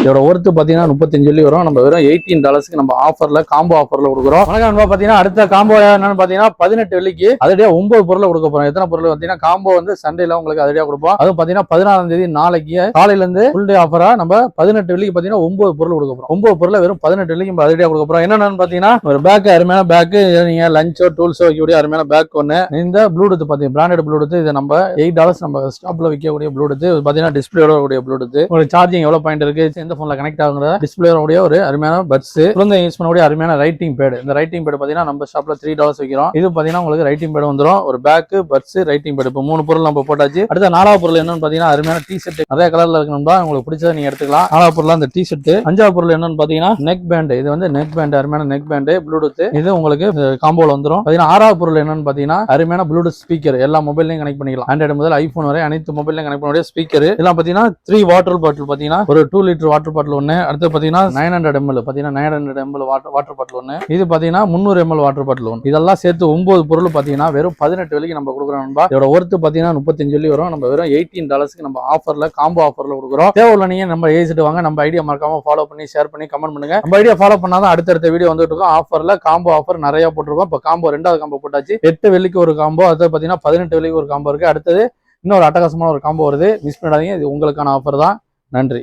இதோட ஒர்த்து பாத்தீங்கன்னா 35 வெள்ளி வரும். நம்ம வெறும் $18 நம்ம ஆஃபர்ல காம்போ ஆஃபர்ல கொடுக்குறோம். வணக்கம் பாத்தீங்கன்னா அடுத்த காம்போ என்னன்னு பாத்தீங்கன்னா 18 வெள்ளிக்கு அதடியா 9 பொருளை கொடுக்க போறோம். எத்தனை பொருள் பாத்தீங்கன்னா காம்போ வந்து சண்டேல உங்களுக்கு அதடியா கொடுப்போம். அதுவும் பாத்தீங்கன்னா 16ஆம் தேதி நாளைக்கு காலையில இருந்து ஃபுல் டே ஆஃபரா நம்ம 18 வெள்ளிக்கு பாத்தீங்கன்னா 9 பொருள் கொடுக்க போறோம். 9 பொருளை வெறும் 18 வெள்ளிக்கு நம்ம அதடியா கொடுக்க போறோம். என்னன்னு பாத்தீங்கன்னா ஒரு பேக், அருமையான பேக், நீங்க லஞ்சோ டூல்ஸோ வைக்கக்கூடிய அருமையான பேக் ஒண்ணு. இந்த ப்ளூடூத் பாத்தீங்கன்னா பிராண்டட் ப்ளூடூத், இது நம்ம $8 நம்ம ஸ்டாப்ல விற்கக்கூடிய ப்ளூடூத். பாத்தீங்கன்னா டிஸ்பிளேயோட கூடிய ப்ளூடூத். உங்களுக்கு சார்ஜிங் எவ்வளவு பாயிண்ட் இருக்கு, எந்த போன்ல கனெக்ட் ஆகுங்கிற டிஸ்பிளேயோட கூடிய ஒரு அருமையான பட்ஸ், குழந்தை யூஸ் பண்ணக்கூடிய அருமையான ரைட்டிங் பேட். இந்த ரைட்டிங் பேட் பாத்தீங்கன்னா நம்ம ஷாப்ல $3 விற்கிறோம். இது பாத்தீங்கன்னா உங்களுக்கு ரைட்டிங் பேட் வந்துடும். ஒரு பேக், பட்ஸ், ரைட்டிங் பேட். இப்போ 3 பொருள் நம்ம போட்டாச்சு. அடுத்த 4வது பொருள் என்னன்னு பாத்தீங்கன்னா அருமையான டி ஷர்ட். நிறைய கலர்ல இருக்கணும்னா உங்களுக்கு பிடிச்சதை நீங்க எடுத்துக்கலாம். 4வது பொருள் அந்த டி ஷர்ட். 5வது பொருள் என்னன்னு பாத்தீங்கன்னா நெக் பேண்ட். இது வந்து நெக் பேண்ட், அருமையான நெக் பேண்ட் ப்ளூடூத். இது உங்களுக்கு காம்போல வந்துடும். பாத்தீங்கன்னா 6வது பொருள் என்னன்னு பாத்தீங்கன்னா அருமையான ப்ளூடூத் ஸ்பீக்கர். எல்லா மொபைல்லையும் கனெக்ட் பண்ணிக்கலாம். ஆண்ட்ராய்டு முதல் ஐபோன் வரை அனைத்து மொபைல்லையும் கனெக்ட் பண்ணக்கூடிய ஸ்பீக்கர். இதெல்லாம் பாத்தீங்கன்னா 3 வாட்டர் பாட்டில். பாத்தீங்கன்னா ஒரு 2 லிட்டர் வாட்டர் பாட்டில் ஒண்ணு. அடுத்து பாத்தீங்கன்னா 900 ml. பாத்தீங்கன்னா 900 ml வாட்டர் பாட்டில் ஒண்ணு. இது பாத்தீங்கன்னா 300 ml வாட்டர் பாட்டில் ஒண்ணு. இதெல்லாம் சேர்த்து 9 பொருள் பாத்தீங்கன்னா வெறும் 18 வெள்ளிக்கு நம்ம கொடுக்குறோம். இதோட ஒர்த்து பாத்தீங்கன்னா 35 வெள்ளி வரும். நம்ம வெறும் $18 நம்ம ஆஃபர்ல காம்போ ஆஃபர்ல கொடுக்குறோம். தேவையில்ல நீங்க நம்ம ஏசிட்டு வாங்க. நம்ம ஐடியா மறக்காம ஃபாலோ பண்ணி ஷேர் பண்ணி கமெண்ட் பண்ணுங்க. நம்ம ஐடியா ஃபாலோ பண்ணாதான் அடுத்தடுத்த வீடியோ வந்துட்டு இருக்கும். ஆஃபர்ல காம்போ ஆஃபர் நிறைய போட்டுருக்கோம். இப்போ காம்போ 2வது காம்போ போட்டாச்சு. 8 வெள்ளிக்கு ஒரு காம்போ, அது பாத்தீங்கன்னா 18 வெள்ளிக்கு ஒரு காம்போ இருக்கு. அடுத்தது இன்னொரு அட்டகாசமான ஒரு காம்போ வருது. மிஸ் பண்ணாதீங்க. இது உங்களுக்கான ஆஃபர் தான். நன்றி.